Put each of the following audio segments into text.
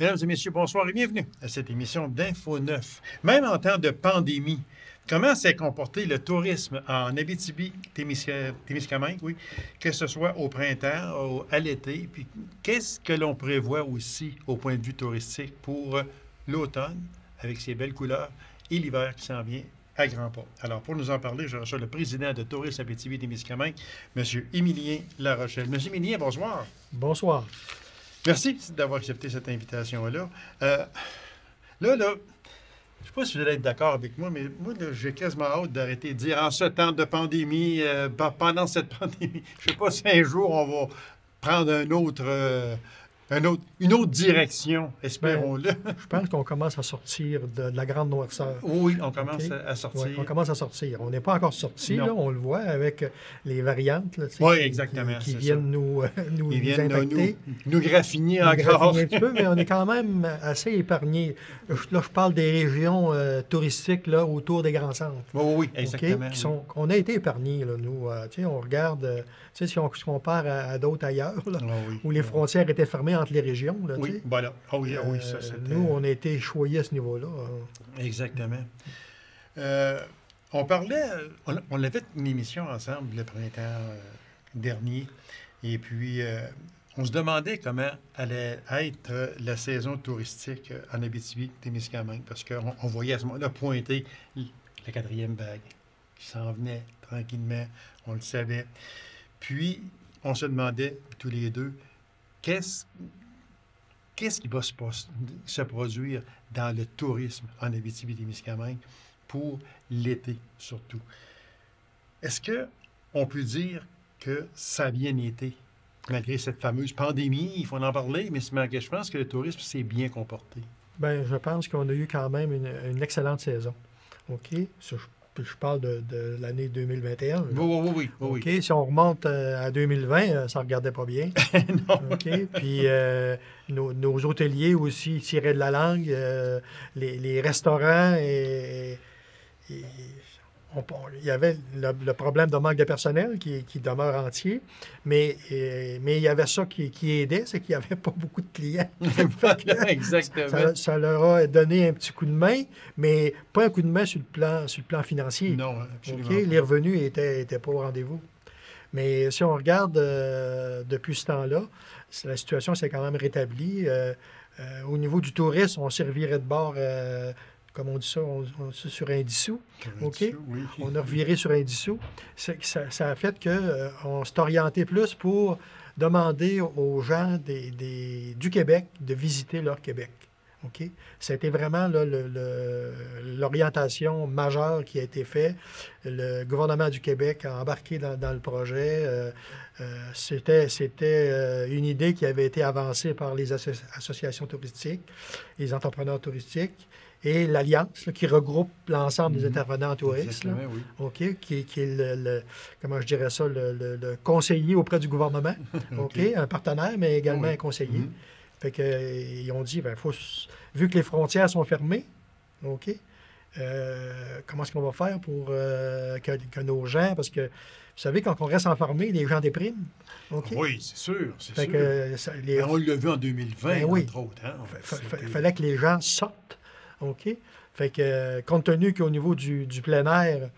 Mesdames et messieurs, bonsoir et bienvenue à cette émission d'Info 9. Même en temps de pandémie, comment s'est comporté le tourisme en Abitibi-Témiscamingue, oui, que ce soit au printemps, à l'été, puis qu'est-ce que l'on prévoit aussi au point de vue touristique pour l'automne, avec ses belles couleurs, et l'hiver qui s'en vient à grands pas. Alors, pour nous en parler, je reçois le président de Tourisme Abitibi-Témiscamingue, M. Émilien Larochelle. M. Émilien, bonsoir. Bonsoir. Merci d'avoir accepté cette invitation-là. Là, je ne sais pas si vous allez être d'accord avec moi, mais moi, j'ai quasiment hâte d'arrêter de dire en ce temps de pandémie, pendant cette pandémie, je ne sais pas si un jour on va prendre une autre direction, espérons-le. Je pense qu'on commence à sortir de la grande noirceur. Oui, on commence à sortir. Oui, on commence à sortir. On n'est pas encore sorti, là, on le voit avec les variantes là, oui, exactement, qui viennent nous impacter. Nous graffiner encore. Un petit peu, mais on est quand même assez épargné. Là, je parle des régions touristiques là, autour des grands centres. Oui, exactement. On a été épargnés, là, nous. On regarde, si on se compare à d'autres ailleurs, là, où les frontières étaient fermées entre les régions. Là, oui, voilà. Oui, ça, c'était... Nous, on a été choyés à ce niveau-là. Exactement. On avait fait une émission ensemble le printemps dernier, et puis on se demandait comment allait être la saison touristique en Abitibi-Témiscamingue, parce qu'on voyait à ce moment-là pointer la quatrième vague qui s'en venait tranquillement, on le savait. Puis, on se demandait tous les deux, qu'est-ce qui va se produire dans le tourisme en Abitibi-Témiscamingue pour l'été surtout? Est-ce qu'on peut dire que ça a bien été, malgré cette fameuse pandémie? Il faut en parler, mais je pense que le tourisme s'est bien comporté. Bien, je pense qu'on a eu quand même une excellente saison. OK? Je parle de l'année 2021. Oui. OK? Si on remonte à 2020, ça ne regardait pas bien. Non. OK? Puis nos hôteliers aussi tiraient de la langue. Les restaurants il y avait le problème de manque de personnel qui demeure entier, mais il y avait ça qui aidait, c'est qu'il n'y avait pas beaucoup de clients. Exactement. Ça leur a donné un petit coup de main, mais pas un coup de main sur le plan financier. Non, absolument. Okay? Les revenus étaient pas au rendez-vous. Mais si on regarde depuis ce temps-là, la situation s'est quand même rétablie. Au niveau du tourisme, on servirait de bord... comme on dit ça, sur un dissous. OK? Oui. On a reviré sur un dissous. Ça a fait qu'on s'est orienté plus pour demander aux gens du Québec de visiter leur Québec. OK? C'était vraiment l'orientation majeure qui a été faite. Le gouvernement du Québec a embarqué dans le projet. C'était une idée qui avait été avancée par les associations touristiques, les entrepreneurs touristiques, et l'Alliance, qui regroupe l'ensemble des intervenants en tourisme, oui. OK, qui est comment je dirais ça, le conseiller auprès du gouvernement, OK, un partenaire, mais également un conseiller. Fait qu'ils ont dit, vu que les frontières sont fermées, OK, comment est-ce qu'on va faire pour que nos gens, parce que vous savez, quand on reste enfermé, les gens dépriment. Okay? Oui, c'est sûr. On l'a vu en 2020, entre autres. Hein? Il fallait que les gens sortent. OK? Fait que, compte tenu qu'au niveau du plein air,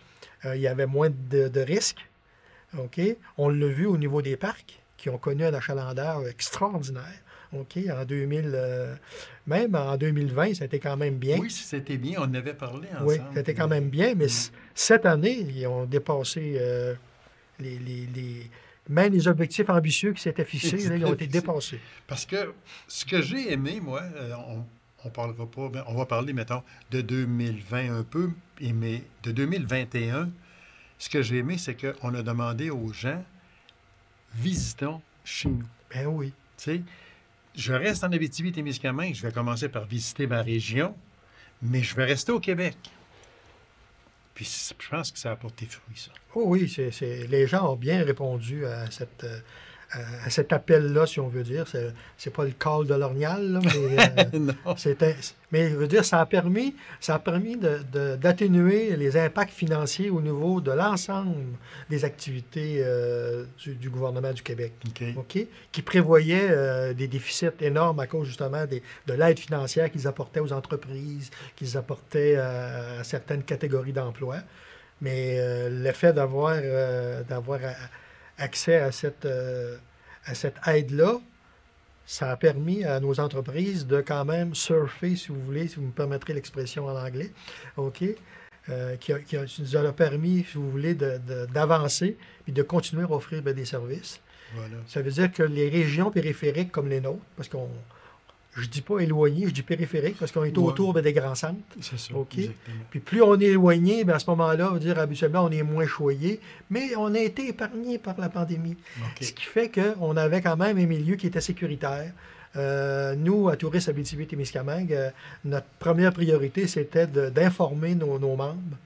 il y avait moins de risques, OK? On l'a vu au niveau des parcs, qui ont connu un achalandage extraordinaire. OK? Même en 2020, ça a été quand même bien. Oui, c'était bien. On en avait parlé ensemble. Oui, c'était quand même bien. Mais cette année, ils ont dépassé même les objectifs ambitieux qui s'étaient fixés, ils ont été dépassés. Parce que ce que j'ai aimé, moi, on parlera pas, on va parler, mettons, de 2020 un peu, mais de 2021, ce que j'ai aimé, c'est qu'on a demandé aux gens, visitons chez nous. Ben oui. Tu sais, je reste en Abitibi-Témiscamingue, je vais commencer par visiter ma région, mais je vais rester au Québec. Puis je pense que ça a porté fruit, ça. Oh oui, les gens ont bien répondu à à cet appel-là, si on veut dire. C'est pas le call de l'Orignal, là, mais, Non. mais je veux dire, ça a permis d'atténuer les impacts financiers au niveau de l'ensemble des activités du gouvernement du Québec, OK. qui prévoyait des déficits énormes à cause justement de l'aide financière qu'ils apportaient aux entreprises, qu'ils apportaient à certaines catégories d'emplois. Mais l'effet d'avoir accès à cette aide-là, ça a permis à nos entreprises de quand même surfer, si vous voulez, si vous me permettrez l'expression en anglais, OK? Qui nous a permis, si vous voulez, d'avancer et de continuer à offrir des services. Voilà. Ça veut dire que les régions périphériques comme les nôtres, parce qu'on je dis pas éloigné, je dis périphérique, parce qu'on est autour des grands centres. C'est ça, exactement. Puis plus on est éloigné, à ce moment-là, on va dire habituellement, on est moins choyé, mais on a été épargné par la pandémie. Ce qui fait qu'on avait quand même un milieu qui était sécuritaire. Nous, à Tourisme Abitibi-Témiscamingue, notre première priorité, c'était d'informer nos membres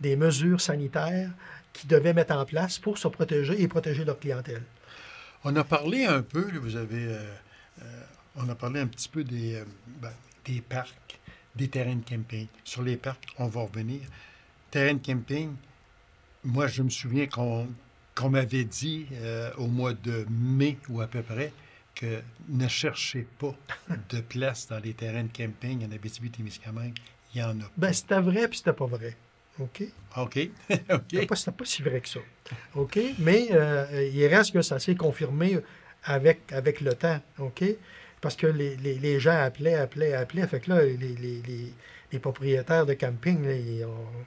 des mesures sanitaires qu'ils devaient mettre en place pour se protéger et protéger leur clientèle. On a parlé un peu, on a parlé un petit peu des parcs, des terrains de camping. Sur les parcs, on va revenir. Terrain de camping, moi, je me souviens qu'on m'avait dit au mois de mai ou à peu près que ne cherchez pas de place dans les terrains de camping en Abitibi-Témiscamingue. Il y en a pas. C'était vrai puis c'était pas vrai. OK? OK. C'était pas si vrai que ça. OK? Mais il reste que ça s'est confirmé avec le temps. OK? Parce que les gens appelaient. Fait que là, les propriétaires de camping, là,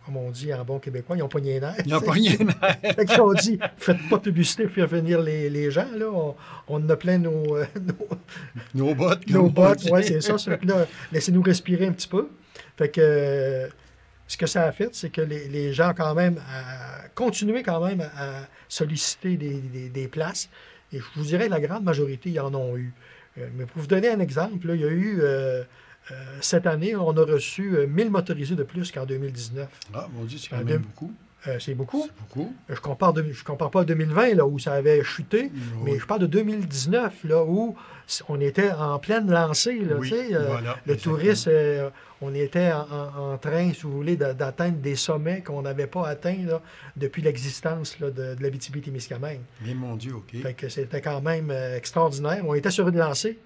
comme on dit en bon québécois, ils ont pogné les nerfs. Ils ont pogné les nerfs. Fait qu'ils ont dit, faites pas de publicité pour faire venir les gens. Là. On a plein nos bottes. Nos bottes, oui, c'est ça. Là, laissez-nous respirer un petit peu. Fait que ce que ça a fait, c'est que les gens quand même continuaient quand même à solliciter des places. Et je vous dirais que la grande majorité, ils en ont eu. Mais pour vous donner un exemple, là, il y a eu, cette année, on a reçu 1000 motorisés de plus qu'en 2019. Ah, mon Dieu, c'est quand même beaucoup. C'est beaucoup. C'est beaucoup. Je compare pas à 2020, là, où ça avait chuté, mais je parle de 2019, là, où on était en pleine lancée. Là, voilà, le tourisme, on était en train, si vous voulez, d'atteindre des sommets qu'on n'avait pas atteints là, depuis l'existence là, de l'Abitibi-Témiscamingue. Mais mon Dieu, OK. Fait que c'était quand même extraordinaire. On était sur une lancée.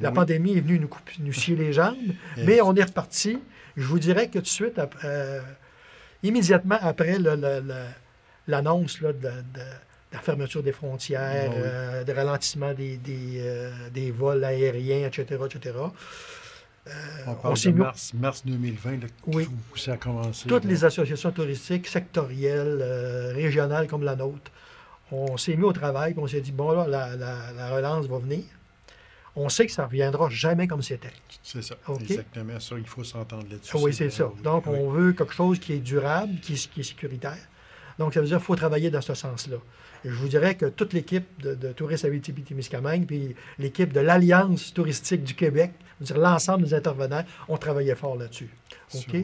La pandémie est venue nous scier les jambes, mais on est reparti. Je vous dirais que tout de suite, immédiatement après l'annonce de la fermeture des frontières, de ralentissement des vols aériens, etc., on parle de mars 2020, là, où ça a commencé. Toutes les associations touristiques sectorielles, régionales comme la nôtre, on s'est mis au travail et on s'est dit, bon, là, la relance va venir. On sait que ça ne reviendra jamais comme c'était. C'est ça, exactement ça. Il faut s'entendre là-dessus. Oui, c'est ça. Donc, on veut quelque chose qui est durable, qui est sécuritaire. Donc, ça veut dire qu'il faut travailler dans ce sens-là. Et je vous dirais que toute l'équipe de Tourisme Abitibi-Témiscamingue, puis l'équipe de l'Alliance touristique du Québec, l'ensemble des intervenants, ont travaillé fort là-dessus. OK?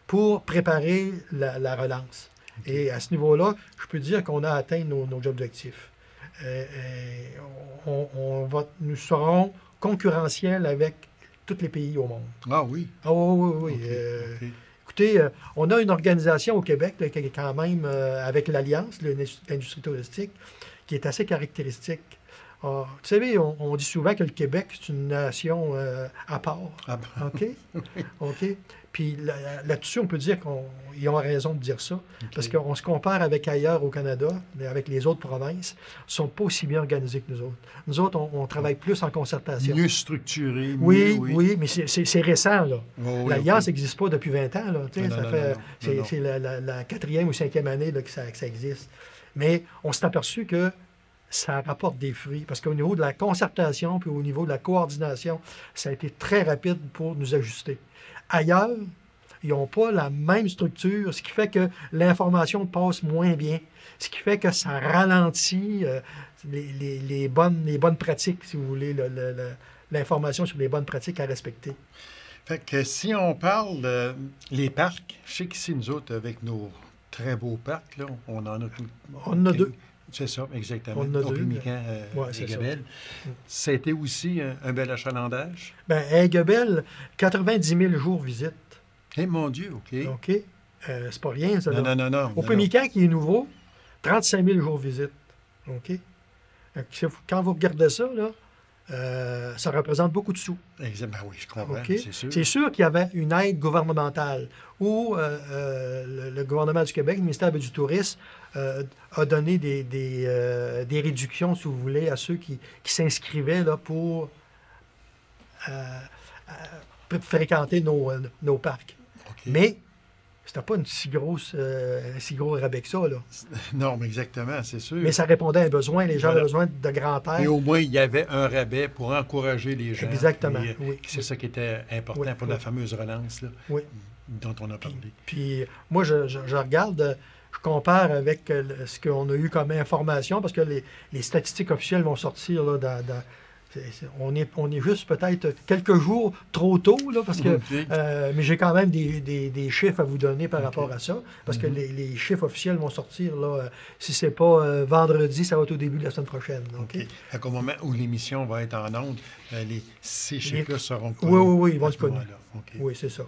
Pour préparer la relance. Okay. Et à ce niveau-là, je peux dire qu'on a atteint nos objectifs. Nous serons concurrentiels avec tous les pays au monde. Ah oui? Ah oui. Okay. Écoutez, on a une organisation au Québec là, qui est quand même, avec l'Alliance, l'industrie touristique, qui est assez caractéristique. Vous savez, on dit souvent que le Québec, c'est une nation à part. OK? OK? Puis là-dessus, on peut dire qu'ils ont raison de dire ça, parce qu'on se compare avec ailleurs au Canada, avec les autres provinces, ils ne sont pas aussi bien organisés que nous autres. Nous autres, on travaille plus en concertation. Mieux structuré. Oui, mais c'est récent, là. L'Alliance n'existe pas depuis 20 ans, là. C'est la 4e ou 5e année là, que ça existe. Mais on s'est aperçu que ça rapporte des fruits, parce qu'au niveau de la concertation puis au niveau de la coordination, ça a été très rapide pour nous ajuster. Ailleurs, ils n'ont pas la même structure, ce qui fait que l'information passe moins bien, ce qui fait que ça ralentit les bonnes pratiques, si vous voulez, l'information sur les bonnes pratiques à respecter. Fait que si on parle les parcs, je sais qu'ici, nous autres, avec nos très beaux parcs, là, on en a tout. On en a deux. C'est ça, exactement. On en a Au deux, Pimican ouais, et c'est ça. Gabelle. C'était aussi un bel achalandage. Bien, Aiguebelle, 90 000 jours visite. Eh, mon Dieu, OK. OK? C'est pas rien, ça. Non, Là. non, non, non. Au non, Pimican, qui est nouveau, 35 000 jours visite. OK? Quand vous regardez ça, là, ça représente beaucoup de sous. Exactement, oui, je comprends, OK? c'est sûr. C'est sûr qu'il y avait une aide gouvernementale où le gouvernement du Québec, le ministère du Tourisme, a donné des réductions, si vous voulez, à ceux qui s'inscrivaient là, pour fréquenter nos parcs. OK. Mais c'était pas un si gros rabais que ça. Là. Non, mais exactement, c'est sûr. Mais ça répondait à un besoin. Les gens Voilà. avaient besoin de grand air. Et au moins, il y avait un rabais pour encourager les gens. Exactement, Puis, oui. C'est ça qui était important Oui, pour oui. la fameuse relance là, Oui. dont on a parlé. Puis moi, je regarde, je compare avec ce qu'on a eu comme information, parce que les statistiques officielles vont sortir là, on est juste peut-être quelques jours trop tôt, là, parce que, OK. mais j'ai quand même des chiffres à vous donner par OK. rapport à ça, parce que Mhm. les chiffres officiels vont sortir, là, si c'est pas vendredi, ça va être au début de la semaine prochaine. OK? OK. Fait qu'au moment où l'émission va être en ondes, ces chiffres-là seront connus. Oui, oui, oui, ils vont à être ce connus. moment-là. OK. Oui, c'est ça.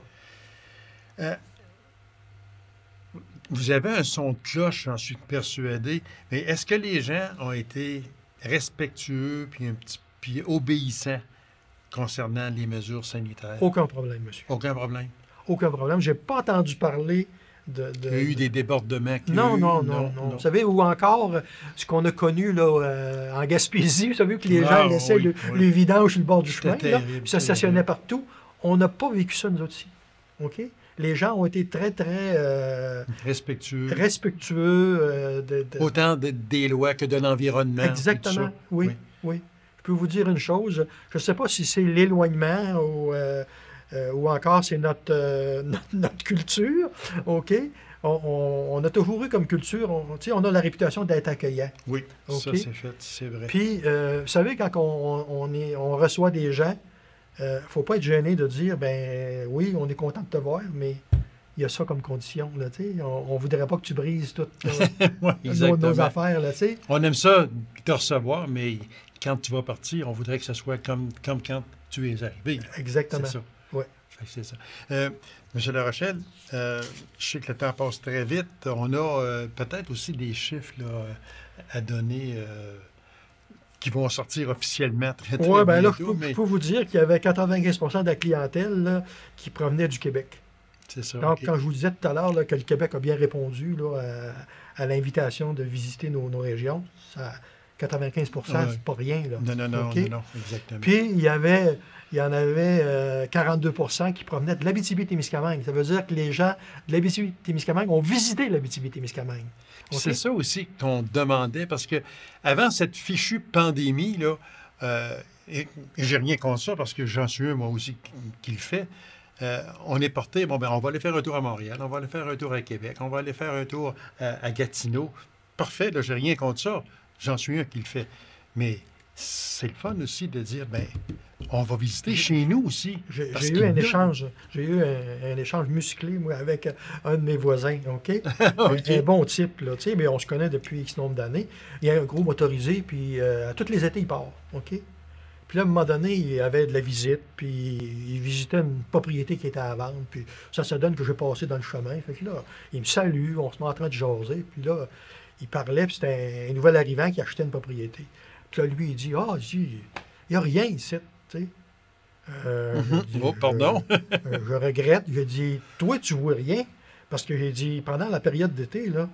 Vous avez un son de cloche, j'en suis persuadé, mais est-ce que les gens ont été respectueux puis obéissants concernant les mesures sanitaires? Aucun problème, monsieur. Aucun problème. Aucun problème. J'ai pas entendu parler Il y a eu des débordements. Non. Vous savez, ou encore, ce qu'on a connu là, en Gaspésie, vous savez que les gens laissaient oui. le vidange sur le bord du chemin, là, terrible, puis ça stationnaient partout. On n'a pas vécu ça, nous autres, ici. OK? Les gens ont été très, très respectueux. respectueux. Autant des lois que de l'environnement. Exactement, tout ça. oui. Je peux vous dire une chose, je ne sais pas si c'est l'éloignement ou encore c'est notre culture, OK? On a toujours eu comme culture, on a la réputation d'être accueillant. Oui, OK? ça c'est fait, c'est vrai. Puis, vous savez, quand on reçoit des gens, il ne faut pas être gêné de dire, ben oui, on est content de te voir, mais il y a ça comme condition. Là, on ne voudrait pas que tu brises toutes Ouais, nos affaires. Là, on aime ça te recevoir, mais quand tu vas partir, on voudrait que ce soit comme quand tu es arrivé. Exactement. C'est ça. Ouais. Fait que c'est ça. Monsieur La Rochelle, je sais que le temps passe très vite. On a peut-être aussi des chiffres là, à donner qui vont sortir officiellement très Oui, bien là, bientôt, je peux vous dire qu'il y avait 95 de la clientèle là, qui provenait du Québec. C'est ça. Donc, OK. quand je vous disais tout à l'heure là, que le Québec a bien répondu là, à l'invitation de visiter nos régions, ça, 95 c'est pas rien. Là. Non, OK? non, exactement. Puis, il y en avait 42 qui provenaient de l'Abitibi-Témiscamingue. Ça veut dire que les gens de l'Abitibi-Témiscamingue ont visité l'Abitibi-Témiscamingue. OK? C'est ça aussi qu'on demandait, parce que avant cette fichue pandémie, là, et j'ai rien contre ça, parce que j'en suis un, moi aussi, qui le fait, on est porté, bon, ben, on va aller faire un tour à Montréal, on va aller faire un tour à Québec, on va aller faire un tour à Gatineau. Parfait, là, j'ai rien contre ça. J'en suis un qui le fait. Mais c'est le fun aussi de dire, ben, on va visiter chez nous aussi. J'ai eu un échange. J'ai eu un échange musclé, moi, avec un de mes voisins, OK? OK. Un bon type, là, tu sais, mais on se connaît depuis X nombre d'années. Il y a un gros motorisé, puis à tous les étés, il part, OK? Puis là, à un moment donné, il avait de la visite, puis il visitait une propriété qui était à vendre, puis ça se donne que j'ai passé dans le chemin. Fait que là, il me salue, on se met en train de jaser, puis là, il parlait, puis c'était un nouvel arrivant qui achetait une propriété. Puis là, lui, il dit, il n'y a rien ici, tu sais. Dit, Oh, pardon. je regrette. J'ai dit, toi, tu vois rien, parce que j'ai dit, pendant la période d'été, là,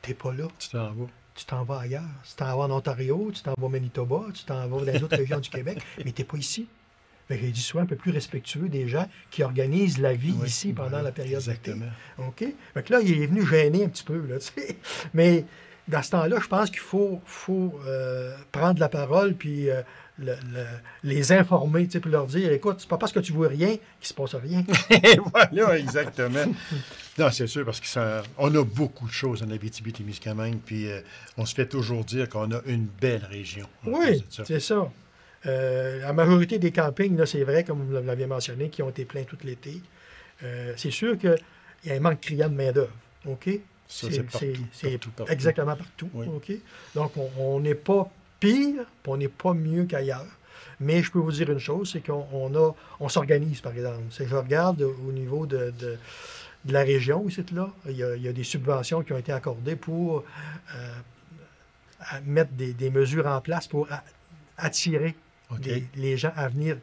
t'es pas là. Tu t'en vas. Tu t'en vas ailleurs. Tu t'en vas en Ontario, tu t'en vas au Manitoba, tu t'en vas dans les autres régions du Québec, mais tu n'es pas ici. Fait que j'ai dit, sois un peu plus respectueux des gens qui organisent la vie Oui, ici pendant la période d'été. exactement. OK? Fait que là, il est venu gêner un petit peu, là, tu sais. Mais dans ce temps-là, je pense qu'il faut prendre la parole puis les informer, tu sais, puis leur dire, écoute, c'est pas parce que tu vois rien qu'il se passe rien. Et voilà, exactement. Non, c'est sûr, parce qu'on a beaucoup de choses en Abitibi-Témiscamingue, puis on se fait toujours dire qu'on a une belle région. Oui, c'est ça. La majorité des campings, là, c'est vrai, comme vous l'aviez mentionné, qui ont été pleins tout l'été. C'est sûr qu'il y a un manque criant de main-d'œuvre. OK? Ça, c'est partout. Exactement partout. Oui. OK? Donc, on n'est pas pire, puis on n'est pas mieux qu'ailleurs. Mais je peux vous dire une chose, c'est qu'on s'organise, par exemple. C'est que je regarde au niveau de la région, ici, là, il y a des subventions qui ont été accordées pour mettre des mesures en place pour attirer les gens à venir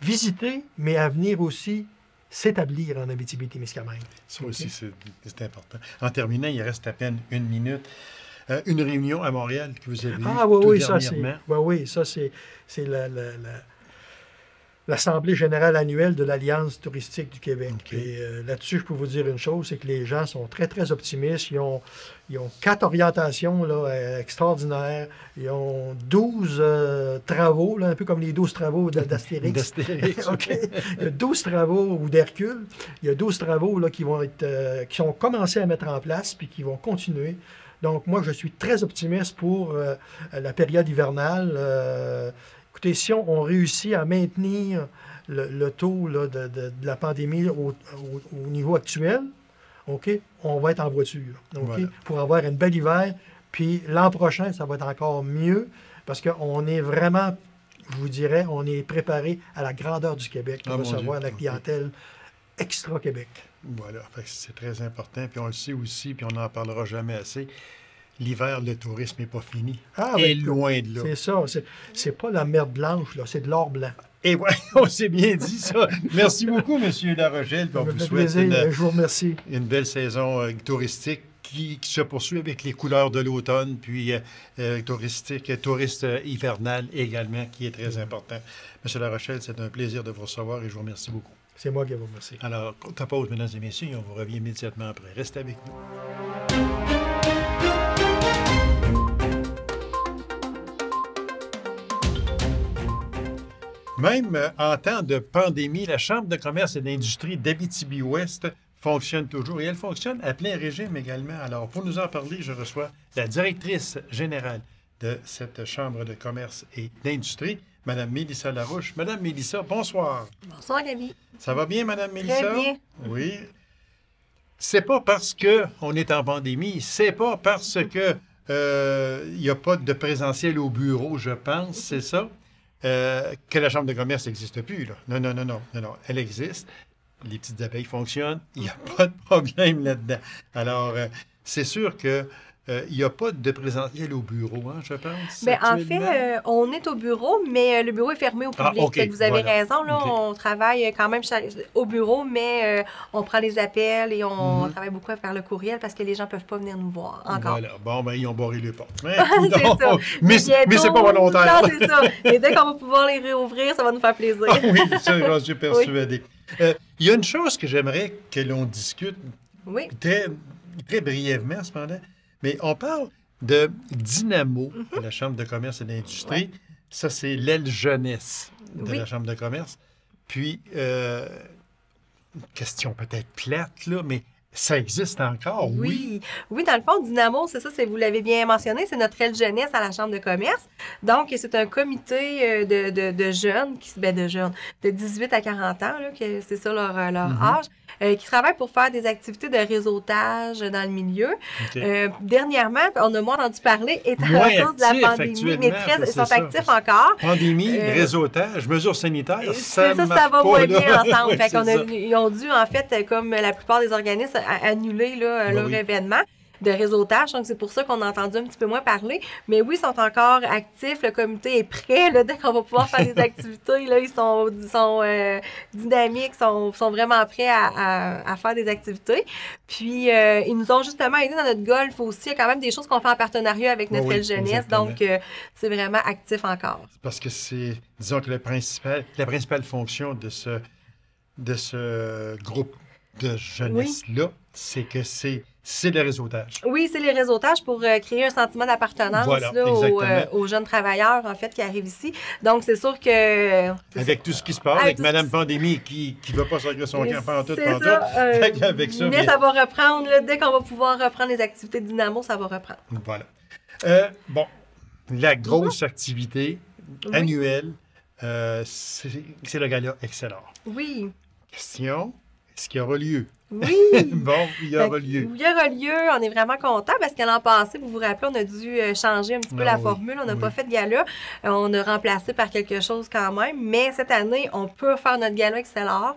visiter, mais à venir aussi s'établir en Abitibi-Témiscamingue. Ça aussi, c'est important. En terminant, il reste à peine 1 minute. Une réunion à Montréal que vous avez eue tout dernièrement. Oui, ça, c'est l'Assemblée générale annuelle de l'Alliance touristique du Québec. Et là-dessus, je peux vous dire une chose, c'est que les gens sont très, très optimistes. Ils ont 4 orientations là, extraordinaires. Ils ont 12 travaux, là, un peu comme les 12 travaux d'Astérix. Il y a 12 travaux, ou d'Hercule. Il y a 12 travaux là, qui ont commencé à mettre en place puis qui vont continuer. Donc, moi, je suis très optimiste pour la période hivernale. Écoutez, si on réussit à maintenir le taux là, de la pandémie au niveau actuel, on va être en voiture pour avoir une belle hiver. Puis l'an prochain, ça va être encore mieux parce qu'on est vraiment, je vous dirais, on est préparé à la grandeur du Québec pour recevoir la clientèle extra-Québec. Voilà, c'est très important. Puis on le sait aussi, puis on n'en parlera jamais assez. L'hiver, le tourisme n'est pas fini. Et loin de là. C'est ça. C'est pas la merde blanche, là, c'est de l'or blanc. Et oui, on s'est bien dit ça. Merci beaucoup, M. Larochelle. On vous souhaite je vous remercie. Une belle saison touristique qui se poursuit avec les couleurs de l'automne, puis touriste hivernal également, qui est très important. M. Larochelle, c'est un plaisir de vous recevoir et je vous remercie beaucoup. C'est moi qui vous remercie. Alors, courte pause, mesdames et messieurs, et on vous revient immédiatement après. Restez avec nous. Même en temps de pandémie, la Chambre de commerce et d'industrie d'Abitibi-Ouest fonctionne toujours et elle fonctionne à plein régime également. Alors, pour nous en parler, je reçois la directrice générale de cette Chambre de commerce et d'industrie, Mme Mélissa Larouche. Madame Mélissa, bonsoir. Bonsoir, Gaby. Ça va bien, Mme Mélissa? Très bien. Oui. C'est pas parce qu'on est en pandémie, c'est pas parce que il n'y a pas de présentiel au bureau, je pense, c'est ça? Que la Chambre de commerce n'existe plus. Là. Non. Elle existe. Les petites abeilles fonctionnent. Il n'y a pas de problème là-dedans. Alors, c'est sûr que il n'y a pas de présentiel au bureau, hein, je pense. Bien, en fait, on est au bureau, mais le bureau est fermé au public. Vous avez raison. Là, on travaille quand même au bureau, mais on prend les appels et on travaille beaucoup par le courriel parce que les gens ne peuvent pas venir nous voir encore. Voilà. Bon, ben, ils ont barré les portes. C'est ça. Mais c'est pas volontaire. Non, c'est ça. Et dès qu'on va pouvoir les réouvrir, ça va nous faire plaisir. Oui, ça, j'en suis persuadé. Il y a une chose que j'aimerais que l'on discute très, très brièvement, cependant. Mais on parle de Dynamo, de la Chambre de commerce et d'industrie. Ouais. Ça, c'est l'aile jeunesse de la Chambre de commerce. Puis, question peut-être plate, là, mais ça existe encore, oui. Oui, dans le fond, Dynamo, c'est ça, vous l'avez bien mentionné, c'est notre aile jeunesse à la Chambre de commerce. Donc, c'est un comité de jeunes, de 18 à 40 ans, là, c'est ça leur âge, qui travaillent pour faire des activités de réseautage dans le milieu. Dernièrement, on a moins entendu parler, étant à cause de la pandémie, mais ils sont actifs encore. Pandémie, réseautage, mesures sanitaires, ça va moins bien ensemble. Fait ils ont dû, en fait, comme la plupart des organismes, annuler leur événement de réseautage. Donc, c'est pour ça qu'on a entendu un petit peu moins parler. Mais oui, ils sont encore actifs. Le comité est prêt. Là, dès qu'on va pouvoir faire des activités, là, ils sont dynamiques, sont vraiment prêts à faire des activités. Puis, ils nous ont justement aidés dans notre golf aussi. Il y a quand même des choses qu'on fait en partenariat avec notre aile jeunesse. Exactement. Donc, c'est vraiment actif encore. Parce que c'est, disons que la principale fonction de ce groupe de jeunesse-là, c'est que c'est le réseautage. Oui, c'est le réseautage pour créer un sentiment d'appartenance aux jeunes travailleurs, en fait, qui arrivent ici. Donc, c'est sûr que... Avec tout ce qui se passe, avec Mme Pandémie qui ne va pas sortir son camp pendant tout. Avec ça, mais ça va reprendre. Là, dès qu'on va pouvoir reprendre les activités de Dynamo, ça va reprendre. Voilà. La grosse activité annuelle, c'est le gala Excellor. Oui. Question, est-ce qu'il y aura lieu Oui! Bon, il y aura lieu. Il y aura lieu. On est vraiment contents parce que l'an passé, vous vous rappelez, on a dû changer un petit peu la formule. On n'a pas fait de gala. On a remplacé par quelque chose quand même. Mais cette année, on peut faire notre gala XLR.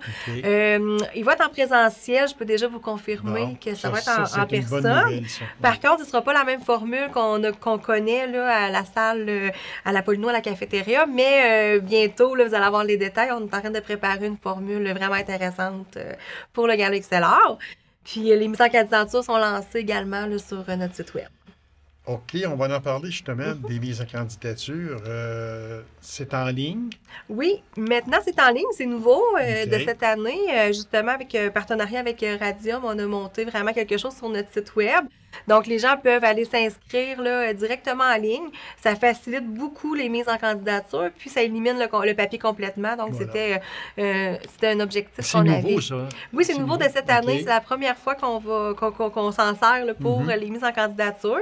Il va être en présentiel. Je peux déjà vous confirmer que ça va être en personne. Nouvelle, par contre, ce ne sera pas la même formule qu'on connaît là, à la salle, à la Paulino, à la cafétéria. Mais bientôt, là, vous allez avoir les détails. On est en train de préparer une formule vraiment intéressante pour le gala XLR. Puis les mises en candidature sont lancées également là, sur notre site web. OK, on va en parler justement des mises en candidature. C'est en ligne? Oui, maintenant c'est en ligne, c'est nouveau de cette année. Justement, avec partenariat avec Radium, on a monté vraiment quelque chose sur notre site web. Donc, les gens peuvent aller s'inscrire là, directement en ligne. Ça facilite beaucoup les mises en candidature, puis ça élimine le papier complètement. Donc, c'était un objectif qu'on avait. C'est nouveau, ça? Oui, c'est nouveau de cette année. C'est la première fois qu'on s'en sert là, pour les mises en candidature.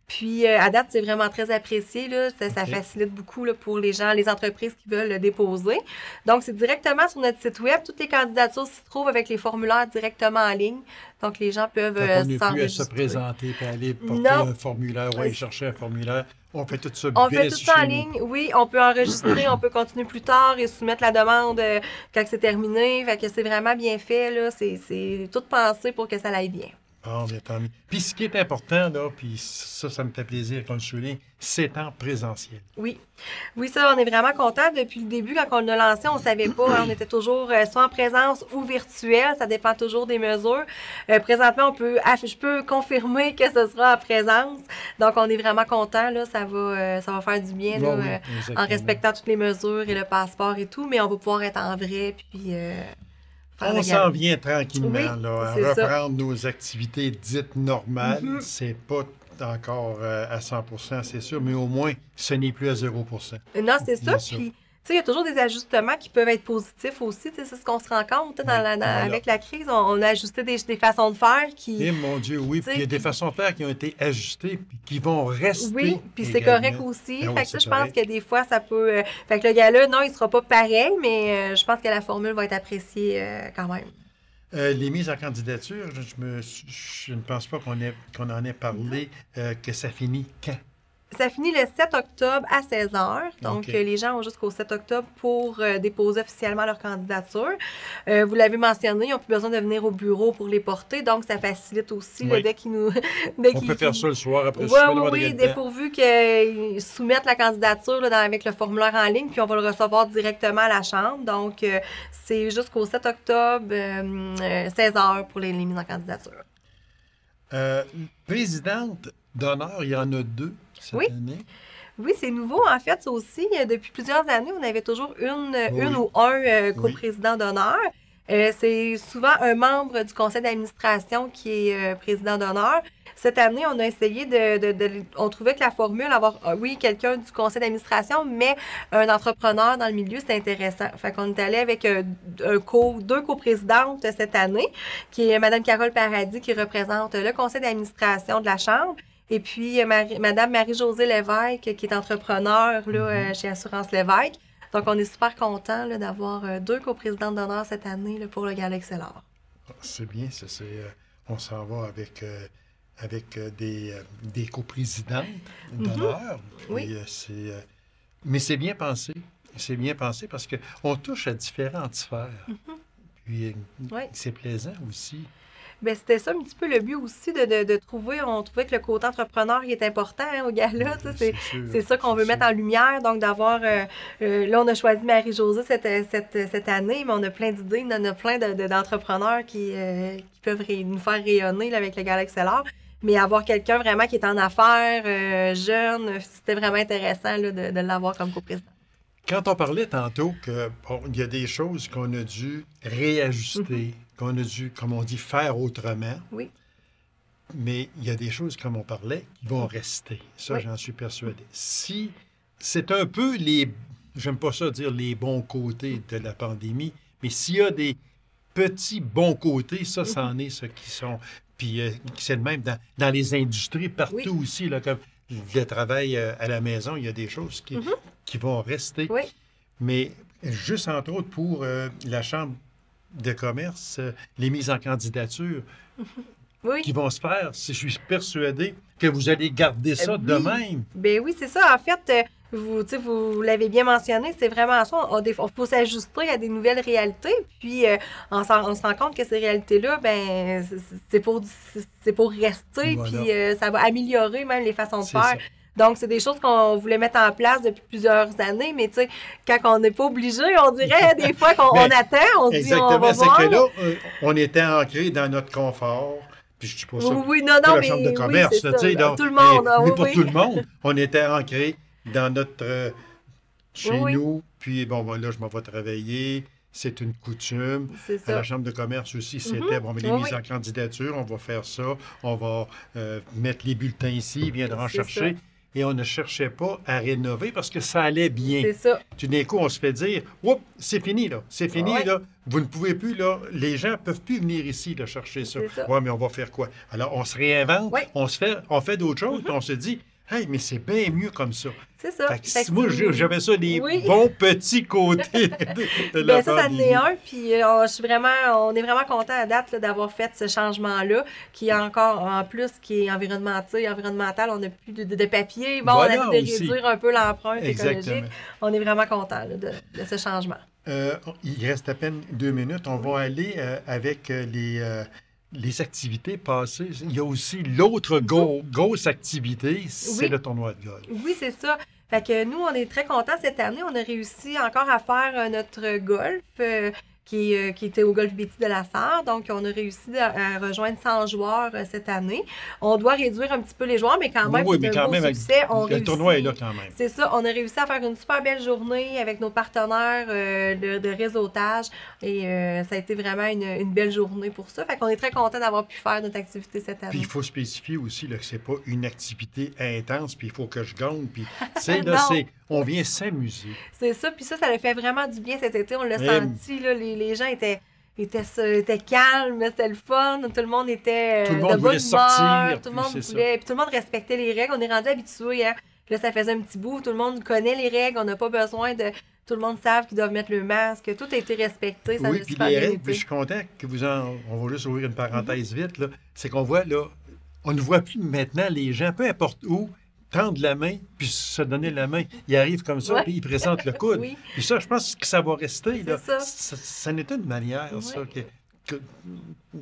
Puis, à date, c'est vraiment très apprécié. Là. Ça facilite beaucoup là, pour les gens, les entreprises qui veulent le déposer. Donc, c'est directement sur notre site web. Toutes les candidatures s'y trouvent avec les formulaires directement en ligne. Donc, les gens peuvent s'enregistrer. On n'est plus à se présenter et aller porter un formulaire ou aller chercher un formulaire. On fait tout ça On fait tout ça en ligne. Oui, on peut enregistrer, on peut continuer plus tard et soumettre la demande quand c'est terminé. Fait que c'est vraiment bien fait. Là. C'est tout pensé pour que ça aille bien. Bon, bien tant mieux. Puis ce qui est important, là, puis ça me fait plaisir qu'on le souligne, c'est en présentiel. Oui. Oui, ça, on est vraiment contents. Depuis le début, quand on l'a lancé, on ne savait pas. On était toujours soit en présence ou virtuel. Ça dépend toujours des mesures. Présentement, je peux confirmer que ce sera en présence. Donc, on est vraiment contents. Là. Ça va faire du bien là, en respectant toutes les mesures et le passeport et tout. Mais on va pouvoir être en vrai. Puis... on s'en vient tranquillement là, à reprendre nos activités dites normales. C'est pas encore à 100%, c'est sûr, mais au moins, ce n'est plus à 0%. Non, c'est ça. Puis, il y a toujours des ajustements qui peuvent être positifs aussi. C'est ce qu'on se rend compte avec la crise. On a ajusté des façons de faire qui... Eh mon Dieu, oui. Puis il y a des façons de faire qui ont été ajustées puis qui vont rester. Oui, puis c'est correct aussi. Fait que ça, je pense que des fois, ça peut... Fait que le gars-là, non, il ne sera pas pareil, mais je pense que la formule va être appréciée quand même. Les mises en candidature, je ne pense pas qu'on en ait parlé, que ça finit quand? Ça finit le 7 octobre à 16h. Donc, les gens ont jusqu'au 7 octobre pour déposer officiellement leur candidature. Vous l'avez mentionné, ils n'ont plus besoin de venir au bureau pour les porter. Donc, ça facilite aussi dès qu'ils nous... On peut faire ça le soir après. Oui, dépourvu qu'ils soumettent la candidature là, avec le formulaire en ligne, puis on va le recevoir directement à la Chambre. Donc, c'est jusqu'au 7 octobre, 16h pour les mises en candidature. Présidente d'honneur, il y en a 2. Année. Oui, c'est nouveau. En fait, ça aussi, depuis plusieurs années, on avait toujours une ou un coprésident d'honneur. C'est souvent un membre du conseil d'administration qui est président d'honneur. Cette année, on a essayé on trouvait que la formule, avoir, quelqu'un du conseil d'administration, mais un entrepreneur dans le milieu, c'est intéressant. Fait qu'on est allé avec deux coprésidentes cette année, qui est Mme Carole Paradis, qui représente le conseil d'administration de la Chambre. Et puis, Mme Marie-Josée Lévesque, qui est entrepreneur là, chez Assurance Lévesque. Donc, on est super contents d'avoir 2 coprésidentes d'honneur cette année là, pour le Gala XLR. C'est bien, on s'en va avec des coprésidentes d'honneur. Oui. Mais c'est bien pensé. C'est bien pensé parce qu'on touche à différentes sphères. Puis, c'est plaisant aussi. Bien, c'était ça un petit peu le but aussi de trouver. On trouvait que le côté entrepreneur il est important au gala. C'est ça qu'on veut mettre en lumière. Donc, d'avoir. Là, on a choisi Marie-Josée cette année, mais on a plein d'idées. On a plein d'entrepreneurs qui peuvent nous faire rayonner là, avec le Gala XLR. Mais avoir quelqu'un vraiment qui est en affaires, jeune, c'était vraiment intéressant là, de l'avoir comme coprésident. Quand on parlait tantôt qu'il y a des choses qu'on a dû réajuster, qu'on a dû, comme on dit, faire autrement. Oui. Mais il y a des choses, comme on parlait, qui vont rester. Ça, j'en suis persuadé. Si c'est un peu j'aime pas ça dire les bons côtés de la pandémie, mais s'il y a des petits bons côtés, ça, c'en est ceux qui sont. Puis c'est le même dans les industries, partout aussi, là, comme le travail à la maison, il y a des choses qui vont rester. Oui. Mais juste entre autres pour la Chambre de commerce, les mises en candidature Oui. qui vont se faire, si je suis persuadé que vous allez garder ça de Oui. même. Ben oui, c'est ça. En fait, vous l'avez bien mentionné, c'est vraiment ça. On faut s'ajuster à des nouvelles réalités. Puis, on se rend compte que ces réalités-là, ben, c'est pour rester. Voilà. Puis, ça va améliorer même les façons de C'est faire. ça. Donc, c'est des choses qu'on voulait mettre en place depuis plusieurs années, mais tu sais, quand on n'est pas obligé, on dirait des fois qu'on Ben, on attend, on se dit on Exactement, va c'est voir. que là, on était ancré dans notre confort. Puis je dis pas ça. Oui, oui, non, pour non, la mais chambre de oui, commerce, c'est là, tu sais, ça. donc, Tout le monde, mais oui, pour oui. tout le monde, on était ancré dans notre chez Oui, oui. nous. Puis bon, ben, là, je m'en vais travailler. C'est une coutume. C'est À la ça. chambre de commerce aussi, c'était bon, mais les Oui, mises oui. en candidature, on va faire ça. On va mettre les bulletins ici, ils viendront C'est chercher. ça. Et on ne cherchait pas à rénover parce que ça allait bien. C'est ça. Tout d'un coup, on se fait dire, oups, c'est fini, là. C'est fini, Ouais. là. Vous ne pouvez plus, là. Les gens ne peuvent plus venir ici, là, chercher ça. C'est ça. Oui, mais on va faire quoi? Alors, on se réinvente, Ouais. on fait d'autres choses, puis on se dit, hey, mais c'est bien mieux comme ça. C'est ça. Fait que Fait que moi, c'est- j'avais ça, les Oui. bons petits côtés de la Ben ça en pandémie. est un, puis on est vraiment content à date là, d'avoir fait ce changement-là, qui est encore, en plus, qui est environnemental, on n'a plus de papier, bon, Voilà on a vu de aussi. réduire un peu l'empreinte Exactement. écologique, on est vraiment content là, de ce changement. Il reste à peine 2 minutes. On va aller avec les activités passées. Il y a aussi l'autre grosse activité, c'est Oui. le tournoi de golf. Oui, c'est ça. Fait que nous, on est très contents cette année. On a réussi encore à faire notre golf qui était au Golf Betty de la Sarre. Donc, on a réussi à rejoindre 100 joueurs cette année. On doit réduire un petit peu les joueurs, mais quand même, Oui, c'est mais un quand beau même, succès. On le réussit. tournoi est là quand même. C'est ça, on a réussi à faire une super belle journée avec nos partenaires de réseautage et ça a été vraiment une belle journée pour ça. Fait qu'on est très content d'avoir pu faire notre activité cette Puis année. il faut spécifier aussi là, que c'est pas une activité intense, puis il faut que je gagne. Puis, tu sais, là, Non. on vient s'amuser. C'est ça, puis ça a fait vraiment du bien cet été. On l'a Eh, senti, là, les gens étaient calmes, c'était le fun, tout le monde était Tout le de monde bonne voulait humeur, sortir, tout le puis monde c'est ça. voulait, puis tout le monde respectait les règles. On est rendu habitués, hein. Puis là, ça faisait un petit bout, tout le monde connaît les règles, on n'a pas besoin de... Tout le monde savent qu'ils doivent mettre le masque, tout a été respecté, ça Oui, a puis super les bien règles, puis je été. suis content que on va juste ouvrir une parenthèse vite, là. C'est qu'on voit, là, on ne voit plus maintenant les gens, peu importe où, tendre la main, puis se donner la main. Ils arrivent comme ça, Ouais. puis ils présentent le coude. Oui. Puis ça, je pense que ça va rester, là. C'est ça. Ça n'était une manière, ça, Ouais. que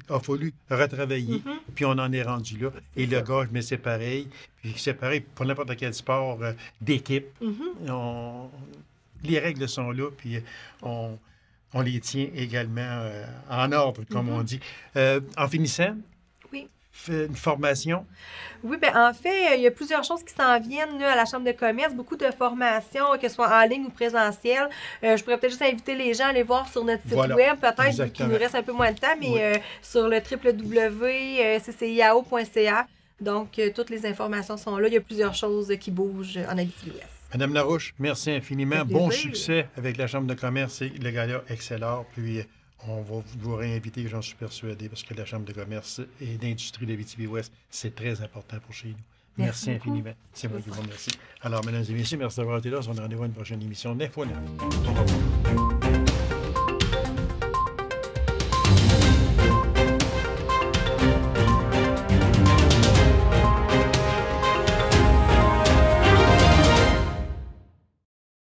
a fallu retravailler, Mm-hmm. puis on en est rendu là. Et le golf, mais c'est pareil. Puis c'est pareil pour n'importe quel sport d'équipe. Mm-hmm. Les règles sont là, puis on les tient également en ordre, comme on dit. En finissant, Oui. une formation. Oui, bien, en fait, il y a plusieurs choses qui s'en viennent là, à la Chambre de commerce, beaucoup de formations, que ce soit en ligne ou présentiel. Je pourrais peut-être juste inviter les gens à aller voir sur notre site Voilà, web, peut-être qu'il exactement. nous reste un peu moins de temps, mais Oui. sur le www.cciao.ca. Donc, toutes les informations sont là. Il y a plusieurs choses qui bougent en Abitibi-Ouest. Madame Larouche, merci infiniment. Avec Bon plaisir. succès avec la Chambre de commerce et le gala Excellor. Puis on va vous réinviter, j'en suis persuadé, parce que la Chambre de commerce et d'industrie de Abitibi-Ouest, c'est très important pour chez nous. Merci Merci beaucoup. infiniment. C'est moi qui vous remercie. Alors, mesdames et messieurs, merci d'avoir été là. On se rendez-vous à une prochaine émission d'Info 9.